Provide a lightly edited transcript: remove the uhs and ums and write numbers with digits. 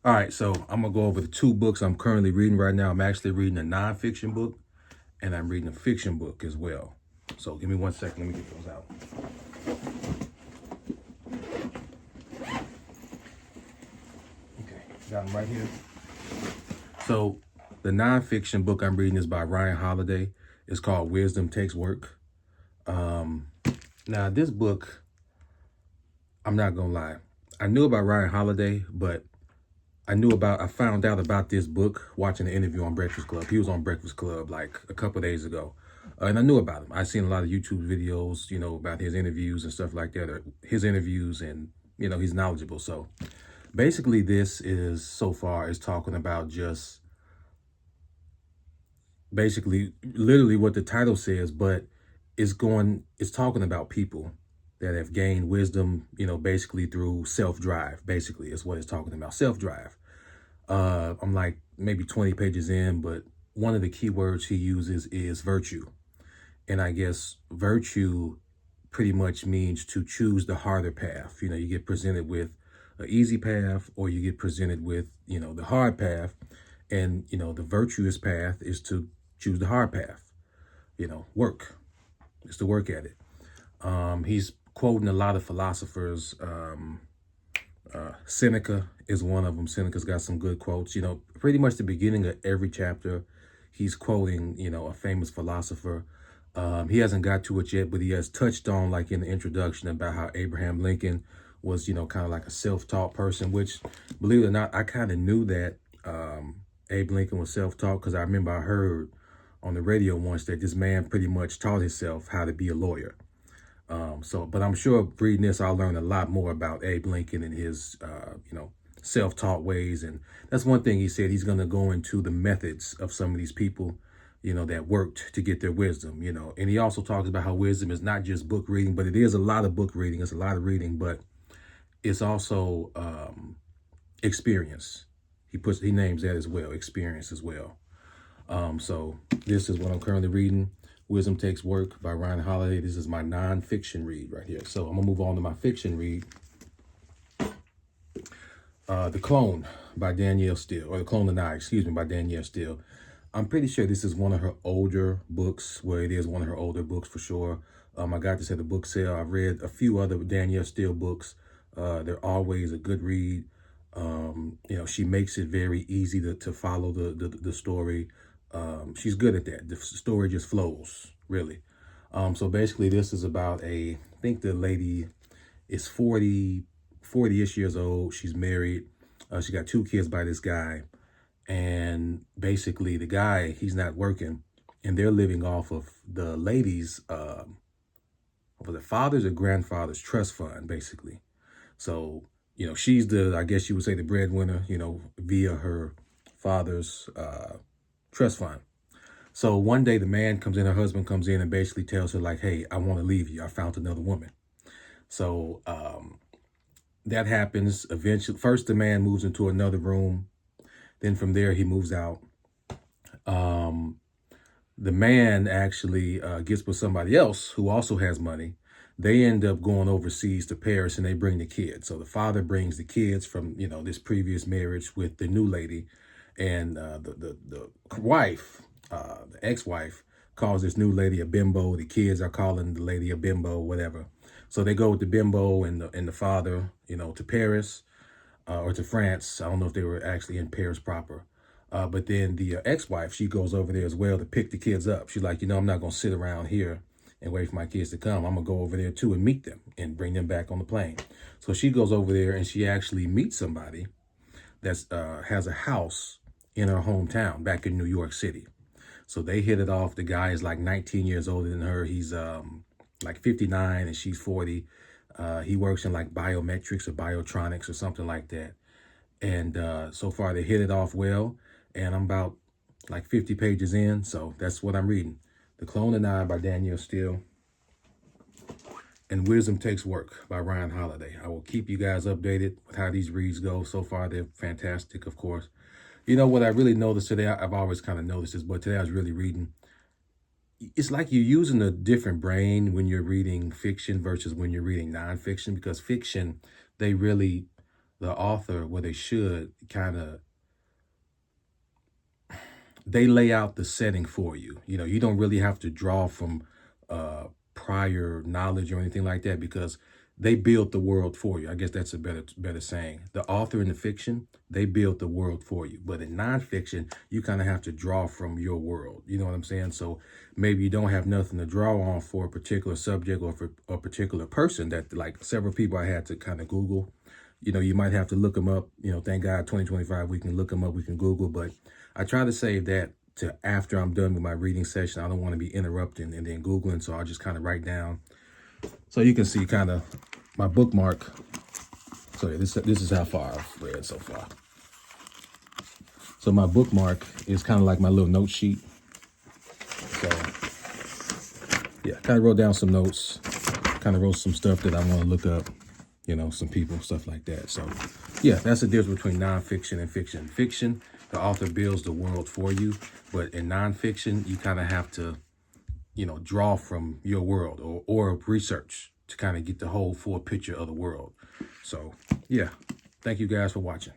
All right, so I'm gonna go over the two books I'm currently reading right now. I'm actually reading a nonfiction book and I'm reading a fiction book as well. So give me 1 second, let me get those out. Okay, got them right here. So the nonfiction book I'm reading is by Ryan Holiday. It's called Wisdom Takes Work. Now this book, I'm not gonna lie, I knew about Ryan Holiday, but I found out about this book watching the interview on Breakfast Club. He was on Breakfast Club like a couple of days ago. And I knew about him. I've seen a lot of YouTube videos, about his interviews and stuff like that, or his interviews, and, he's knowledgeable. So basically this is, so far, is talking about just basically literally what the title says, but it's talking about people that have gained wisdom, basically through self-drive, basically is what it's talking about, self-drive. I'm like maybe 20 pages in, but one of the key words he uses is virtue. And I guess virtue pretty much means to choose the harder path. You get presented with an easy path, or you get presented with, the hard path. And, the virtuous path is to choose the hard path, work. Is to work at it. He's quoting a lot of philosophers. Seneca is one of them. Seneca's got some good quotes. Pretty much the beginning of every chapter, he's quoting, a famous philosopher. He hasn't got to it yet, but he has touched on, like in the introduction, about how Abraham Lincoln was, kind of like a self-taught person, which, believe it or not, I kind of knew that Abe Lincoln was self-taught, because I remember I heard on the radio once that this man pretty much taught himself how to be a lawyer. But I'm sure reading this, I'll learn a lot more about Abe Lincoln and his, self-taught ways. And that's one thing he said. He's going to go into the methods of some of these people, that worked to get their wisdom, And he also talks about how wisdom is not just book reading, but it is a lot of book reading. It's a lot of reading, but it's also experience. He names that as well, experience as well. So this is what I'm currently reading. Wisdom Takes Work by Ryan Holiday. This is my nonfiction read right here. So I'm gonna move on to my fiction read. The Clone by Danielle Steele, or The Clone and I, by Danielle Steele. I'm pretty sure this is one of her older books. Well, it is one of her older books for sure. I got this at a book sale. I've read a few other Danielle Steele books. They're always a good read. She makes it very easy to follow the story. She's good at that. The story just flows, really. So basically this is about I think the lady is 40-ish years old. She's married. She got 2 kids by this guy. And basically the guy, he's not working, and they're living off of the lady's, of the father's or grandfather's trust fund, basically. So, she's I guess you would say the breadwinner, via her father's trust fund. So one day the man comes in, her husband comes in and basically tells her like, hey, I want to leave you. I found another woman. So that happens eventually. First, the man moves into another room. Then from there, he moves out. The man actually gets with somebody else who also has money. They end up going overseas to Paris, and they bring the kids. So the father brings the kids from, this previous marriage with the new lady. And the wife, the ex-wife, calls this new lady a bimbo. The kids are calling the lady a bimbo, whatever. So they go with the bimbo and the father, to Paris or to France. I don't know if they were actually in Paris proper. But then the ex-wife, she goes over there as well to pick the kids up. She's like, I'm not going to sit around here and wait for my kids to come. I'm going to go over there too and meet them and bring them back on the plane. So she goes over there and she actually meets somebody that has a house in her hometown back in New York City. So they hit it off. The guy is like 19 years older than her. He's like 59 and she's 40. He works in like biometrics or biotronics or something like that. And so far they hit it off well. And I'm about like 50 pages in. So that's what I'm reading. The Clone and I by Danielle Steele. And Wisdom Takes Work by Ryan Holiday. I will keep you guys updated with how these reads go. So far, they're fantastic, of course. What I really noticed today, I've always kind of noticed this, but today I was really reading. It's like you're using a different brain when you're reading fiction versus when you're reading nonfiction, because fiction, they really the author, where they should kind of, they lay out the setting for you. You know, you don't really have to draw from prior knowledge or anything like that, because they build the world for you. I guess that's a better saying. The author in the fiction, they build the world for you. But in nonfiction, you kind of have to draw from your world. You know what I'm saying? So maybe you don't have nothing to draw on for a particular subject or for a particular person, that like several people I had to kind of Google. You know, you might have to look them up. You know, thank God 2025, we can look them up, we can Google. But I try to save that to after I'm done with my reading session. I don't want to be interrupting and then Googling, so I'll just kind of write down. So you can see kind of my bookmark. So yeah, this is how far I've read so far. So my bookmark is kind of like my little note sheet. So yeah, kind of wrote down some notes, kind of wrote some stuff that I want to look up, you know, some people, stuff like that. So yeah, that's the difference between nonfiction and fiction. Fiction, the author builds the world for you, but in nonfiction, you kind of have to, you know, draw from your world or research to kind of get the whole full picture of the world. So yeah, thank you guys for watching.